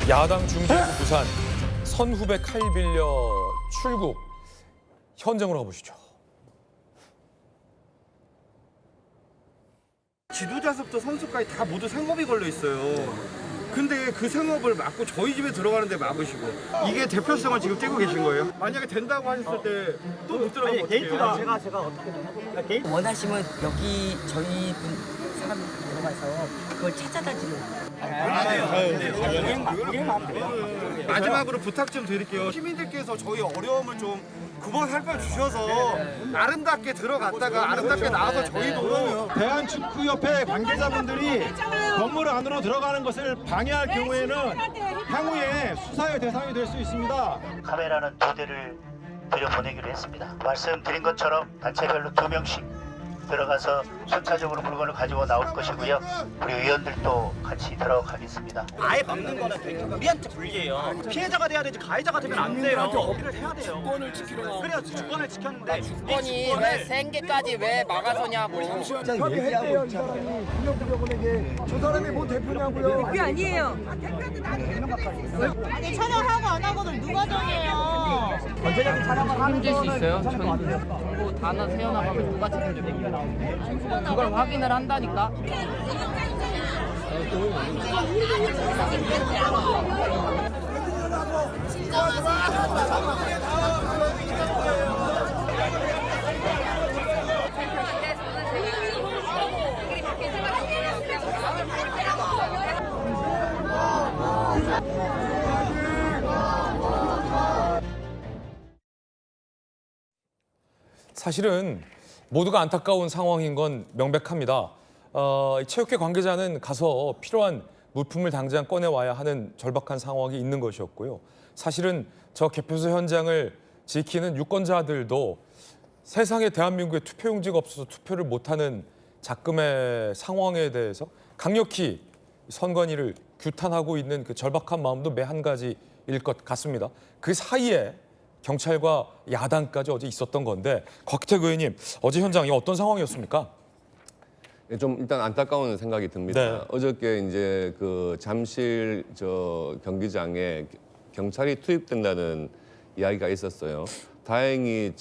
야당 중진구 부산 선후배 칼 빌려 출국 현장으로 가보시죠. 지도자부터 선수까지 다 모두 생업이 걸려 있어요. 근데 그 생업을 막고 저희 집에 들어가는데 막으시고 이게 대표성을 지금 떼고 계신 거예요? 만약에 된다고 하셨을 때 또 못 들어가면 어떡해요? 제가 어떻게 원하시면 여기 저희 사람 들어가서 그걸 찾아다니는. 마지막으로 부탁 좀 드릴게요. 시민들께서 저희 어려움을 좀 그만 살펴주셔서 아름답게 들어갔다가 아름답게 나와서 저희도 대한축구협회 관계자분들이 건물 안으로 들어가는 것을 방해할 경우에는 향후에 수사의 대상이 될 수 있습니다. 카메라는 2대를 들여보내기로 했습니다. 말씀드린 것처럼 단체별로 2명씩 들어가서 순차적으로 물건을 가지고 나올 것이고요. 우리 의원들도 같이 들어가겠습니다. 아예 막는 거는 우리한테 불리해요. 피해자가 돼야 되지 가해자가 되면 안 돼요. 어필을 해야 돼요. 주권을 지키려고. 그래야 주권을 지켰는데 주권이 왜 생계까지 왜 막아서냐고. 협의했대요. 이 사람이 국력부여군에게 저 사람이 뭐 대표냐고요. 그게 아니에요. 아니 촬영하고 안 하고는 누가 정해요? 전체적인 촬영을 하는 책임질 수 있어요? 뭐 단어 새어나가면 누가 책임집니까? 그걸 확인을 한다니까. 사실은 모두가 안타까운 상황인 건 명백합니다. 체육회 관계자는 가서 필요한 물품을 당장 꺼내와야 하는 절박한 상황이 있는 것이었고요. 사실은 저 개표소 현장을 지키는 유권자들도 세상에 대한민국에 투표용지가 없어서 투표를 못하는 작금의 상황에 대해서 강력히 선관위를 규탄하고 있는 그 절박한 마음도 매한 가지일 것 같습니다. 그 사이에 경찰과 야당까지 어제 있었던 건데, 곽택 의원님, 어제 현장이 어떤 상황이었습니까? 좀 일단 안타까운 생각이 듭니다. 네. 어저께 이제 그 잠실 경기장에 경찰이 투입된다는 이야기가 있었어요. 다행히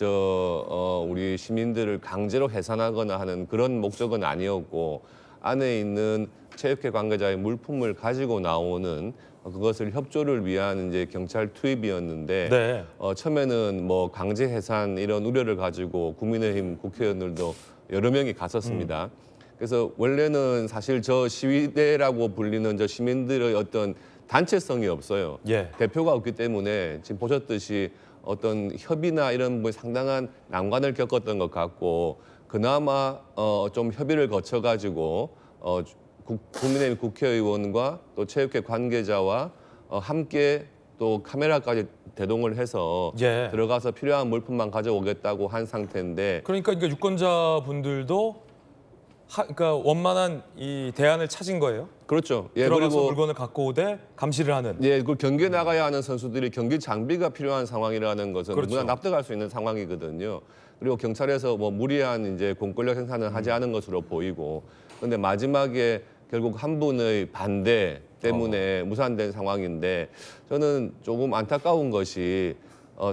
우리 시민들을 강제로 해산하거나 하는 그런 목적은 아니었고, 안에 있는 체육회 관계자의 물품을 가지고 나오는 그것을 협조를 위한 이제 경찰 투입이었는데, 네. 처음에는 뭐 강제 해산 이런 우려를 가지고 국민의힘 국회의원들도 여러 명이 갔었습니다. 그래서 원래는 사실 저 시위대라고 불리는 저 시민들의 어떤 단체성이 없어요. 예. 대표가 없기 때문에 지금 보셨듯이 어떤 협의나 이런 뭐 상당한 난관을 겪었던 것 같고, 그나마 좀 협의를 거쳐가지고 국민의힘 국회의원과 또 체육회 관계자와 함께 또 카메라까지 대동을 해서 예. 들어가서 필요한 물품만 가져오겠다고 한 상태인데, 그러니까 유권자분들도 그러니까 원만한 이 대안을 찾은 거예요. 그렇죠. 예, 들어가서 그리고 물건을 갖고 오되 감시를 하는. 예, 그 경기에 나가야 하는 선수들이 경기 장비가 필요한 상황이라는 것은 그렇죠. 누구나 납득할 수 있는 상황이거든요. 그리고 경찰에서 뭐 무리한 이제 공권력 행사는 하지 않은 것으로 보이고, 그런데 마지막에 결국 한 분의 반대 때문에 무산된 상황인데, 저는 조금 안타까운 것이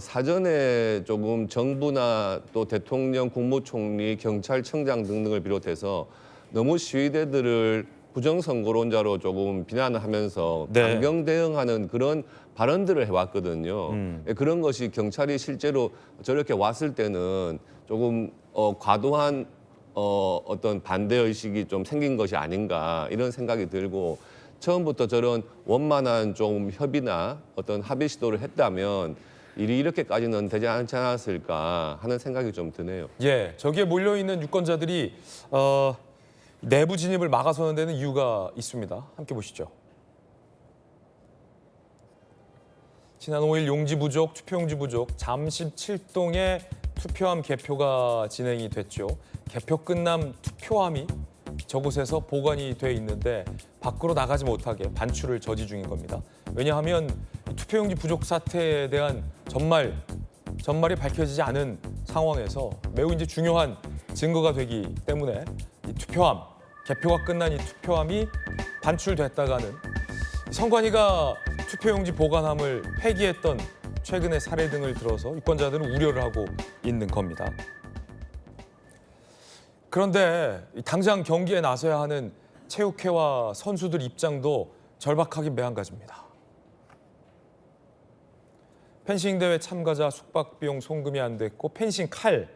사전에 조금 정부나 또 대통령, 국무총리, 경찰청장 등등을 비롯해서 너무 시위대들을 부정선거론자로 조금 비난을 하면서 네. 강경 대응하는 그런 발언들을 해왔거든요. 그런 것이 경찰이 실제로 저렇게 왔을 때는 조금 과도한 어떤 반대 의식이 좀 생긴 것이 아닌가 이런 생각이 들고, 처음부터 저런 원만한 좀 협의나 어떤 합의 시도를 했다면 일이 이렇게까지는 되지 않지 않았을까 하는 생각이 좀 드네요. 예, 저기에 몰려있는 유권자들이 내부 진입을 막아서는 데는 이유가 있습니다. 함께 보시죠. 지난 5일 용지 부족, 투표용지 부족, 잠실 7동의 투표함 개표가 진행이 됐죠. 개표 끝남 투표함이 저곳에서 보관이 돼 있는데 밖으로 나가지 못하게 반출을 저지 중인 겁니다. 왜냐하면 투표용지 부족 사태에 대한 전말이 밝혀지지 않은 상황에서 매우 이제 중요한 증거가 되기 때문에 이 투표함, 개표가 끝난 이 투표함이 반출됐다가는 선관위가 투표용지 보관함을 폐기했던 최근의 사례 등을 들어서 유권자들은 우려를 하고 있는 겁니다. 그런데 당장 경기에 나서야 하는 체육회와 선수들 입장도 절박하긴 매한가지입니다. 펜싱 대회 참가자 숙박 비용 송금이 안 됐고 펜싱 칼,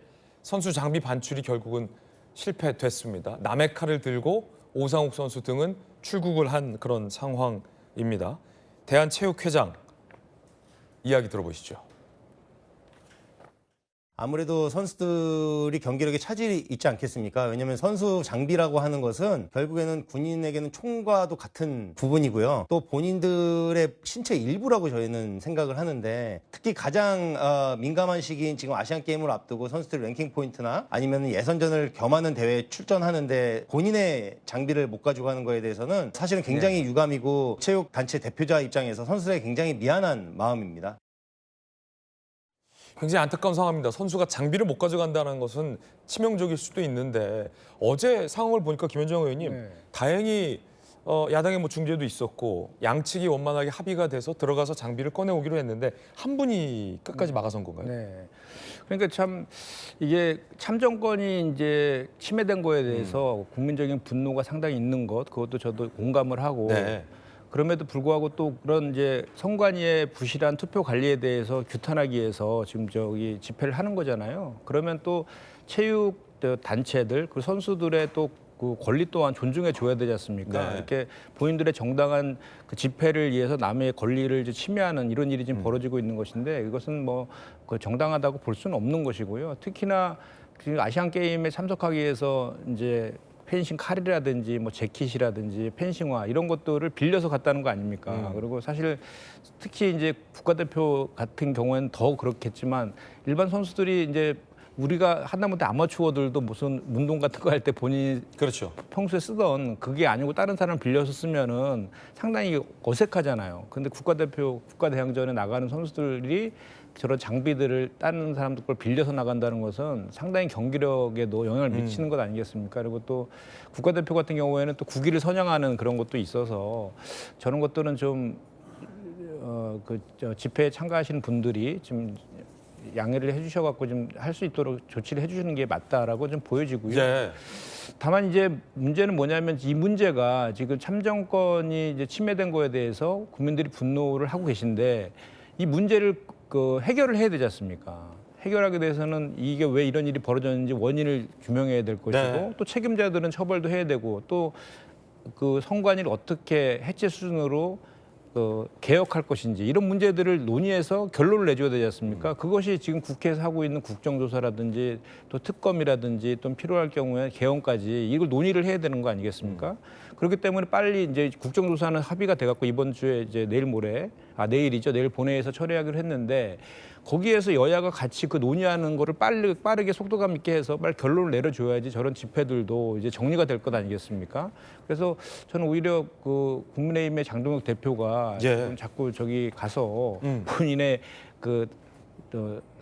선수 장비 반출이 결국은 실패됐습니다. 남의 칼을 들고 오상욱 선수 등은 출국을 한 그런 상황입니다. 대한체육회장 이야기 들어보시죠. 아무래도 선수들이 경기력에 차질이 있지 않겠습니까? 왜냐하면 선수 장비라고 하는 것은 결국에는 군인에게는 총과도 같은 부분이고요. 또 본인들의 신체 일부라고 저희는 생각을 하는데 특히 가장 민감한 시기인 지금 아시안게임을 앞두고 선수들 랭킹 포인트나 아니면 예선전을 겸하는 대회에 출전하는데 본인의 장비를 못 가지고 가는 거에 대해서는 사실은 굉장히 유감이고 체육단체 대표자 입장에서 선수들에게 굉장히 미안한 마음입니다. 굉장히 안타까운 상황입니다. 선수가 장비를 못 가져간다는 것은 치명적일 수도 있는데 어제 상황을 보니까 김현정 의원님 다행히 야당의 뭐 중재도 있었고 양측이 원만하게 합의가 돼서 들어가서 장비를 꺼내오기로 했는데 한 분이 끝까지 막아선 건가요? 네. 그러니까 참 이게 참정권이 이제 침해된 거에 대해서 국민적인 분노가 상당히 있는 것, 그것도 저도 공감을 하고. 네. 그럼에도 불구하고 또 그런 이제 선관위의 부실한 투표 관리에 대해서 규탄하기 위해서 지금 저기 집회를 하는 거잖아요. 그러면 또 체육 단체들, 그 선수들의 또 그 권리 또한 존중해 줘야 되지 않습니까? 네. 이렇게 본인들의 정당한 그 집회를 위해서 남의 권리를 이제 침해하는 이런 일이 지금 벌어지고 있는 것인데 이것은 뭐 그 정당하다고 볼 수는 없는 것이고요. 특히나 지금 아시안 게임에 참석하기 위해서 이제 펜싱 칼이라든지 뭐 재킷이라든지 펜싱화 이런 것들을 빌려서 갔다는 거 아닙니까? 그리고 사실 특히 이제 국가대표 같은 경우에는 더 그렇겠지만 일반 선수들이 이제 우리가 하다못해 아마추어들도 무슨 운동 같은 거 할 때 본인이 그렇죠. 평소에 쓰던 그게 아니고 다른 사람 빌려서 쓰면은 상당히 어색하잖아요. 근데 국가대표, 국가대항전에 나가는 선수들이 저런 장비들을 다른 사람들 걸 빌려서 나간다는 것은 상당히 경기력에도 영향을 미치는 것 아니겠습니까? 그리고 또 국가대표 같은 경우에는 또 국위를 선양하는 그런 것도 있어서 저런 것들은 좀 집회에 참가하시는 분들이 좀 양해를 해주셔갖고 좀 할 수 있도록 조치를 해주시는 게 맞다라고 좀 보여지고요. 네. 다만 이제 문제는 뭐냐면 이 문제가 지금 참정권이 이제 침해된 거에 대해서 국민들이 분노를 하고 계신데 이 문제를 그 해결을 해야 되지 않습니까? 해결하게 돼서는 이게 왜 이런 일이 벌어졌는지 원인을 규명해야 될 것이고 네. 또 책임자들은 처벌도 해야 되고 또 그 선관위를 어떻게 해체 수준으로 개혁할 것인지 이런 문제들을 논의해서 결론을 내줘야 되지 않습니까? 그것이 지금 국회에서 하고 있는 국정조사라든지 또 특검이라든지 또 필요할 경우에 개헌까지 이걸 논의를 해야 되는 거 아니겠습니까? 그렇기 때문에 빨리 이제 국정조사는 합의가 돼갖고 이번 주에 이제 내일이죠. 내일 본회의에서 처리하기로 했는데 거기에서 여야가 같이 그 논의하는 거를 빠르게 속도감 있게 해서 빨리 결론을 내려줘야지 저런 집회들도 이제 정리가 될 것 아니겠습니까? 그래서 저는 오히려 그 국민의힘의 장동혁 대표가 지금 자꾸 저기 가서 본인의 그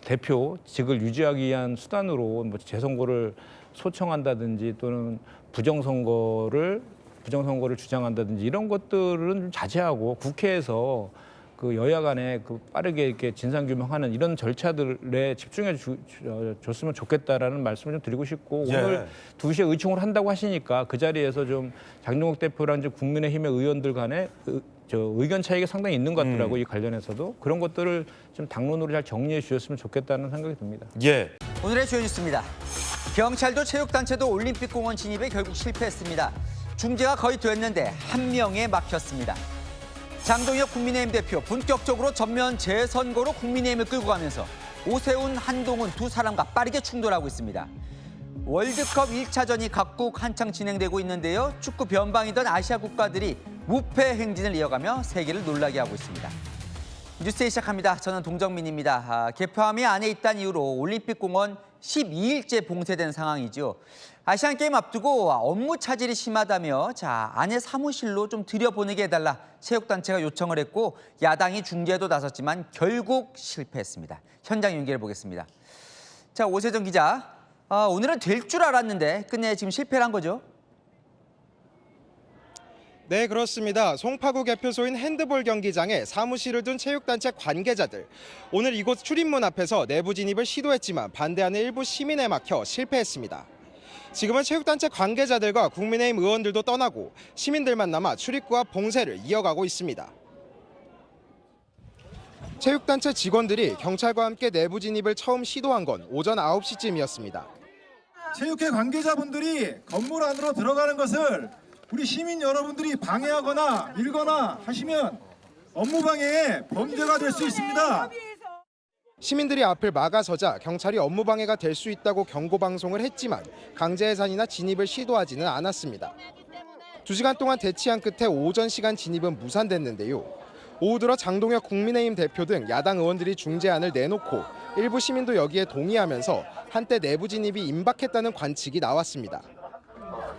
대표직을 유지하기 위한 수단으로 뭐 재선거를 소청한다든지 또는 부정선거를 주장한다든지 이런 것들은 좀 자제하고 국회에서 그 여야 간에 그 빠르게 이렇게 진상규명하는 이런 절차들에 집중해 줬으면 좋겠다라는 말씀을 좀 드리고 싶고 오늘 2시에 의총을 한다고 하시니까 그 자리에서 좀 장동혁 대표랑 이제 국민의힘의 의원들 간에 의견 차이가 상당히 있는 것 같더라고요. 이 관련해서도 그런 것들을 좀 당론으로 잘 정리해 주셨으면 좋겠다는 생각이 듭니다. 오늘의 주요 뉴스입니다. 경찰도 체육단체도 올림픽공원 진입에 결국 실패했습니다. 중재가 거의 됐는데 한 명에 막혔습니다. 장동혁 국민의힘 대표 본격적으로 전면 재선거로 국민의힘을 끌고 가면서 오세훈, 한동훈 두 사람과 빠르게 충돌하고 있습니다. 월드컵 1차전이 각국 한창 진행되고 있는데요. 축구 변방이던 아시아 국가들이 무패 행진을 이어가며 세계를 놀라게 하고 있습니다. 뉴스에 시작합니다. 저는 동정민입니다. 개표함이 안에 있다는 이유로 올림픽공원 12일째 봉쇄된 상황이죠. 아시안게임 앞두고 업무 차질이 심하다며 안에 사무실로 좀 들여보내게 해달라 체육단체가 요청을 했고 야당이 중재도 나섰지만 결국 실패했습니다. 현장 연결해 보겠습니다. 오세정 기자, 오늘은 될 줄 알았는데 끝내 지금 실패를 한 거죠? 네, 그렇습니다. 송파구 개표소인 핸드볼 경기장에 사무실을 둔 체육단체 관계자들. 오늘 이곳 출입문 앞에서 내부 진입을 시도했지만 반대하는 일부 시민에 막혀 실패했습니다. 지금은 체육단체 관계자들과 국민의힘 의원들도 떠나고 시민들만 남아 출입구와 봉쇄를 이어가고 있습니다. 체육단체 직원들이 경찰과 함께 내부 진입을 처음 시도한 건 오전 9시쯤이었습니다. 체육회 관계자분들이 건물 안으로 들어가는 것을 우리 시민 여러분들이 방해하거나 밀거나 하시면 업무방해에 범죄가 될 수 있습니다. 시민들이 앞을 막아서자 경찰이 업무방해가 될 수 있다고 경고방송을 했지만 강제해산이나 진입을 시도하지는 않았습니다. 2시간 동안 대치한 끝에 오전 시간 진입은 무산됐는데요. 오후 들어 장동혁 국민의힘 대표 등 야당 의원들이 중재안을 내놓고 일부 시민도 여기에 동의하면서 한때 내부 진입이 임박했다는 관측이 나왔습니다.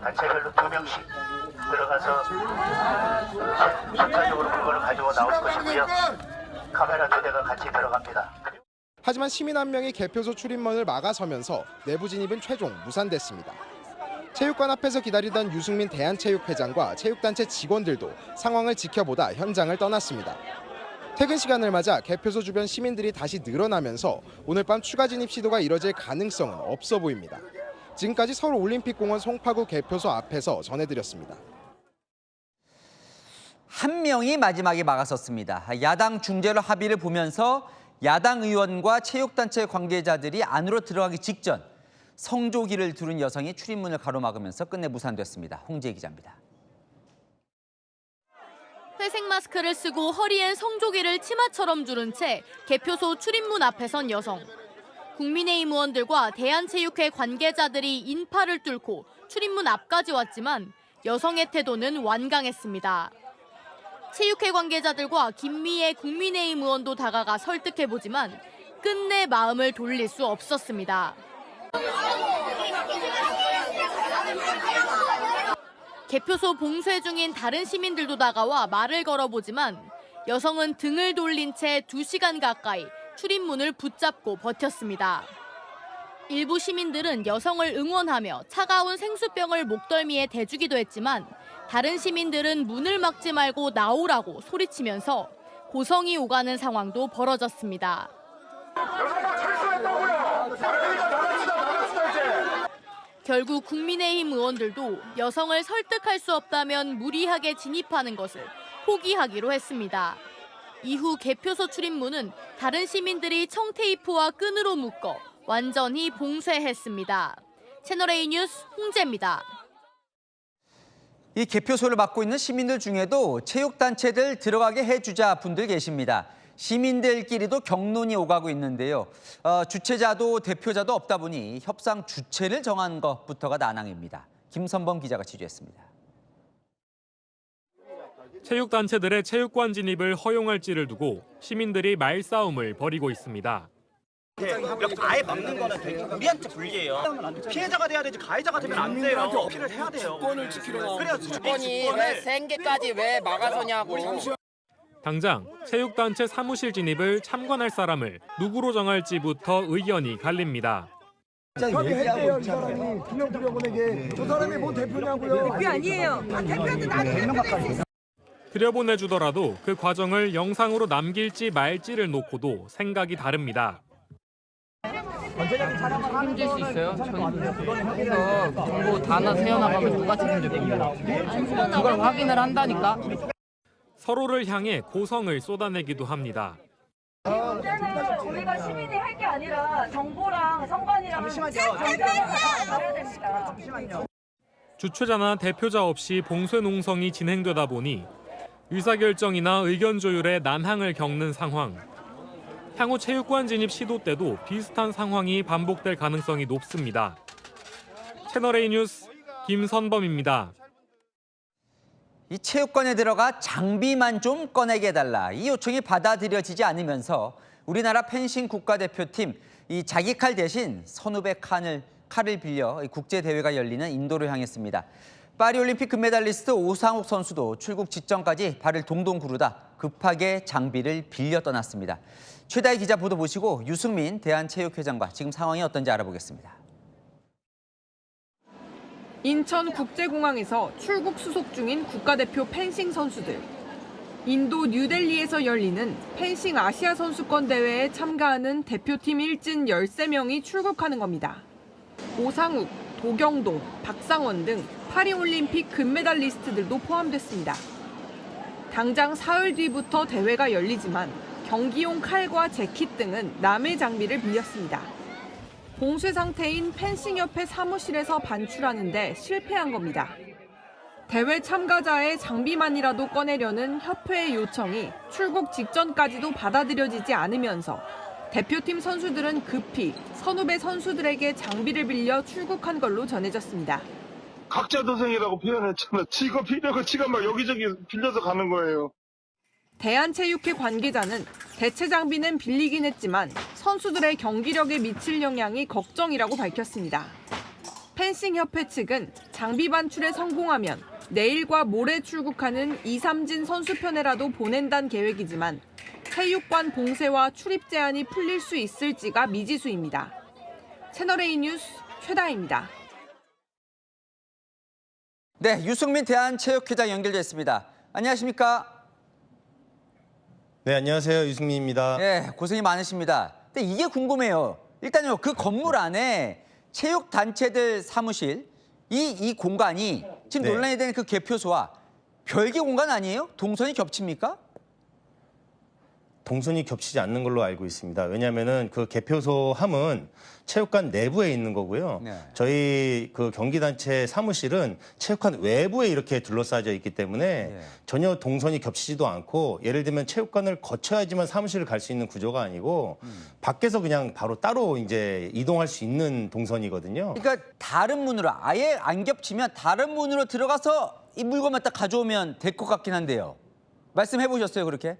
단체별로 2명씩 들어가서 순차적으로 물건을 가지고 나올 것이고요. 카메라 2대가 같이 들어갑니다. 하지만 시민 한 명이 개표소 출입문을 막아서면서 내부 진입은 최종 무산됐습니다. 체육관 앞에서 기다리던 유승민 대한체육회장과 체육단체 직원들도 상황을 지켜보다 현장을 떠났습니다. 퇴근 시간을 맞아 개표소 주변 시민들이 다시 늘어나면서 오늘 밤 추가 진입 시도가 이뤄질 가능성은 없어 보입니다. 지금까지 서울올림픽공원 송파구 개표소 앞에서 전해드렸습니다. 한 명이 마지막에 막아섰습니다. 야당 중재로 합의를 보면서 야당 의원과 체육단체 관계자들이 안으로 들어가기 직전 성조기를 두른 여성이 출입문을 가로막으면서 끝내 무산됐습니다. 홍지혜 기자입니다. 회색 마스크를 쓰고 허리엔 성조기를 치마처럼 두른 채 개표소 출입문 앞에 선 여성. 국민의힘 의원들과 대한체육회 관계자들이 인파를 뚫고 출입문 앞까지 왔지만 여성의 태도는 완강했습니다. 체육회 관계자들과 김미애 국민의힘 의원도 다가가 설득해보지만 끝내 마음을 돌릴 수 없었습니다. 개표소 봉쇄 중인 다른 시민들도 다가와 말을 걸어보지만 여성은 등을 돌린 채 2시간 가까이 출입문을 붙잡고 버텼습니다. 일부 시민들은 여성을 응원하며 차가운 생수병을 목덜미에 대주기도 했지만 다른 시민들은 문을 막지 말고 나오라고 소리치면서 고성이 오가는 상황도 벌어졌습니다. 결국 국민의힘 의원들도 여성을 설득할 수 없다면 무리하게 진입하는 것을 포기하기로 했습니다. 이후 개표소 출입문은 다른 시민들이 청테이프와 끈으로 묶어 완전히 봉쇄했습니다. 채널A 뉴스 홍재입니다. 이 개표소를 맡고 있는 시민들 중에도 체육단체들 들어가게 해주자 분들 계십니다. 시민들끼리도 격론이 오가고 있는데요. 주최자도 대표자도 없다 보니 협상 주체를 정한 것부터가 난항입니다. 김선범 기자가 취재했습니다. 체육단체들의 체육관 진입을 허용할지를 두고 시민들이 말싸움을 벌이고 있습니다. 아예 막는 거는 되게 우리한테 불리해요. 피해자가 돼야 되지 가해자가 되면 안 돼요. 어필을 해야 돼요. 주권을 지키려 그래야 주권이 왜 생계까지 왜 막아서냐고. 당장 체육단체 사무실 진입을 참관할 사람을 누구로 정할지부터 의견이 갈립니다. 얘기해요. 이 사람이 김영철 저 사람이 뭐 대표냐고요. 대표 아니에요. 대표한테 나는 대표될 수 있어. 들여보내주더라도 그 과정을 영상으로 남길지 말지를 놓고도 생각이 다릅니다. 책임질 수 있어요? 그래서 정보 단어 새어나가면 누가 책임집니까? 그걸 확인을 한다니까. 서로를 향해 고성을 쏟아내기도 합니다. 문제는 우리가 시민이 할 게 아니라 정보랑 선관이랑 다뤄야 됩니다. 주최자나 대표자 없이 봉쇄 농성이 진행되다 보니 의사결정이나 의견 조율에 난항을 겪는 상황. 향후 체육관 진입 시도 때도 비슷한 상황이 반복될 가능성이 높습니다. 채널A 뉴스 김선범입니다. 이 체육관에 들어가 장비만 좀 꺼내게 해달라. 이 요청이 받아들여지지 않으면서 우리나라 펜싱 국가대표팀 이 자기 칼 대신 선후배 칼을 빌려 국제대회가 열리는 인도로 향했습니다. 파리올림픽 금메달리스트 오상욱 선수도 출국 직전까지 발을 동동 구르다 급하게 장비를 빌려 떠났습니다. 최다희 기자 보도 보시고 유승민 대한체육회장과 지금 상황이 어떤지 알아보겠습니다. 인천국제공항에서 출국 수속 중인 국가대표 펜싱 선수들. 인도 뉴델리에서 열리는 펜싱 아시아 선수권 대회에 참가하는 대표팀 일진 13명이 출국하는 겁니다. 오상욱, 도경동, 박상원 등 파리올림픽 금메달리스트들도 포함됐습니다. 당장 사흘 뒤부터 대회가 열리지만 경기용 칼과 재킷 등은 남의 장비를 빌렸습니다. 봉쇄 상태인 펜싱협회 사무실에서 반출하는데 실패한 겁니다. 대회 참가자의 장비만이라도 꺼내려는 협회의 요청이 출국 직전까지도 받아들여지지 않으면서 대표팀 선수들은 급히 선후배 선수들에게 장비를 빌려 출국한 걸로 전해졌습니다. 각자 도생이라고 표현했잖아. 지가 필요하고 지가 막 여기저기 빌려서 가는 거예요. 대한체육회 관계자는 대체 장비는 빌리긴 했지만 선수들의 경기력에 미칠 영향이 걱정이라고 밝혔습니다. 펜싱협회 측은 장비 반출에 성공하면 내일과 모레 출국하는 이삼진 선수편에라도 보낸다는 계획이지만 체육관 봉쇄와 출입 제한이 풀릴 수 있을지가 미지수입니다. 채널A 뉴스 최다혜입니다. 네, 유승민 대한체육회장 연결됐습니다. 안녕하십니까? 네, 안녕하세요. 유승민입니다. 네, 고생이 많으십니다. 근데 이게 궁금해요. 일단요, 그 건물 안에 체육단체들 사무실, 이 공간이 지금 네. 논란이 되는 그 개표소와 별개 공간 아니에요? 동선이 겹칩니까? 동선이 겹치지 않는 걸로 알고 있습니다. 왜냐하면은 그 개표소 함은 체육관 내부에 있는 거고요. 네. 저희 그 경기단체 사무실은 체육관 외부에 이렇게 둘러싸여 있기 때문에 전혀 동선이 겹치지도 않고, 예를 들면 체육관을 거쳐야지만 사무실을 갈 수 있는 구조가 아니고 밖에서 그냥 바로 따로 이제 이동할 수 있는 동선이거든요. 그러니까 다른 문으로, 아예 안 겹치면 다른 문으로 들어가서 이 물건만 딱 가져오면 될 것 같긴 한데요. 말씀해 보셨어요, 그렇게?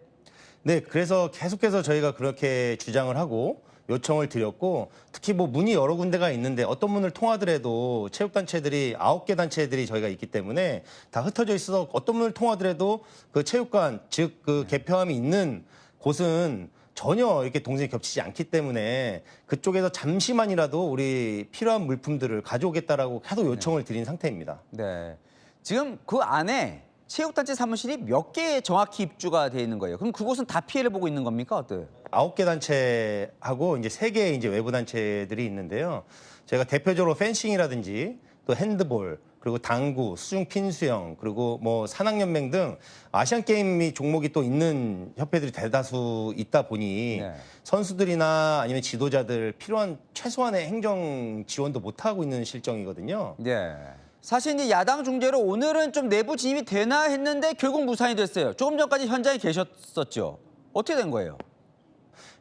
네, 그래서 계속해서 저희가 그렇게 주장을 하고 요청을 드렸고, 특히 뭐 문이 여러 군데가 있는데 어떤 문을 통하더라도 체육단체들이 9개 단체들이 저희가 있기 때문에 다 흩어져 있어서 어떤 문을 통하더라도 그 체육관, 즉 그 개표함이 있는 곳은 전혀 이렇게 동선이 겹치지 않기 때문에 그쪽에서 잠시만이라도 우리 필요한 물품들을 가져오겠다라고 계속 요청을 드린 상태입니다. 네. 지금 그 안에 체육단체 사무실이 몇 개 정확히 입주가 돼 있는 거예요? 그럼 그곳은 다 피해를 보고 있는 겁니까? 어때요? 9개 단체하고 이제 3개의 이제 외부 단체들이 있는데요. 저희가 대표적으로 펜싱이라든지 또 핸드볼, 그리고 당구, 수중 핀수영, 그리고 뭐 산악연맹 등 아시안 게임이 종목이 또 있는 협회들이 대다수 있다 보니 선수들이나 아니면 지도자들 필요한 최소한의 행정 지원도 못 하고 있는 실정이거든요. 네. 사실 이제 야당 중재로 오늘은 좀 내부 진입이 되나 했는데 결국 무산이 됐어요. 조금 전까지 현장에 계셨었죠. 어떻게 된 거예요?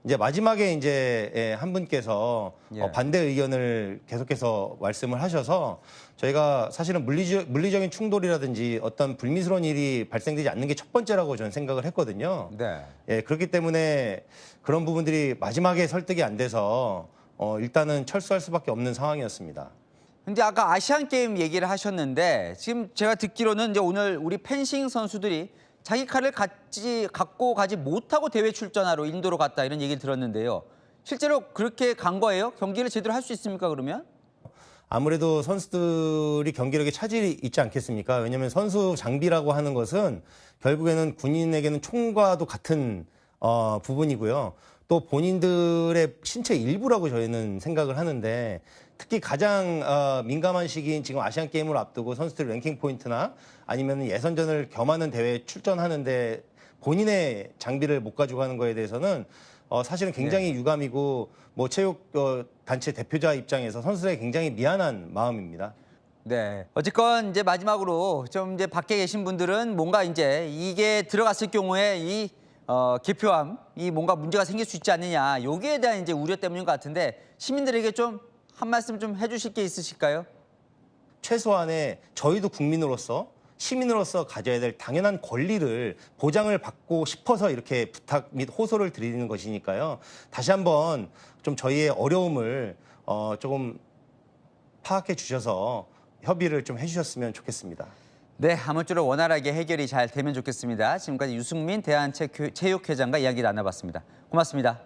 이제 마지막에 이제 한 분께서 반대 의견을 계속해서 말씀을 하셔서 저희가 사실은 물리적인 충돌이라든지 어떤 불미스러운 일이 발생되지 않는 게 첫 번째라고 저는 생각을 했거든요. 네. 예, 그렇기 때문에 그런 부분들이 마지막에 설득이 안 돼서 일단은 철수할 수밖에 없는 상황이었습니다. 근데 아까 아시안 게임 얘기를 하셨는데 지금 제가 듣기로는 이제 오늘 우리 펜싱 선수들이 자기 칼을 갖고 가지 못하고 대회 출전하러 인도로 갔다 이런 얘기를 들었는데요. 실제로 그렇게 간 거예요? 경기를 제대로 할 수 있습니까, 그러면? 아무래도 선수들이 경기력에 차질이 있지 않겠습니까? 왜냐하면 선수 장비라고 하는 것은 결국에는 군인에게는 총과도 같은 부분이고요. 또 본인들의 신체 일부라고 저희는 생각을 하는데, 특히 가장 민감한 시기인 지금 아시안게임을 앞두고 선수들 랭킹 포인트나 아니면 예선전을 겸하는 대회에 출전하는데 본인의 장비를 못 가지고 가는 거에 대해서는 사실은 굉장히 유감이고, 뭐 체육 단체 대표자 입장에서 선수들에게 굉장히 미안한 마음입니다. 네. 어쨌건 이제 마지막으로 좀 이제 밖에 계신 분들은 뭔가 이제 이게 들어갔을 경우에 이 개표함, 이 뭔가 문제가 생길 수 있지 않느냐, 여기에 대한 이제 우려 때문인 것 같은데 시민들에게 좀 한 말씀 좀 해주실 게 있으실까요? 최소한의 저희도 국민으로서, 시민으로서 가져야 될 당연한 권리를 보장을 받고 싶어서 이렇게 부탁 및 호소를 드리는 것이니까요. 다시 한번 좀 저희의 어려움을 조금 파악해 주셔서 협의를 좀 해주셨으면 좋겠습니다. 네, 아무쪼록 원활하게 해결이 잘 되면 좋겠습니다. 지금까지 유승민 대한체육회장과 이야기 나눠봤습니다. 고맙습니다.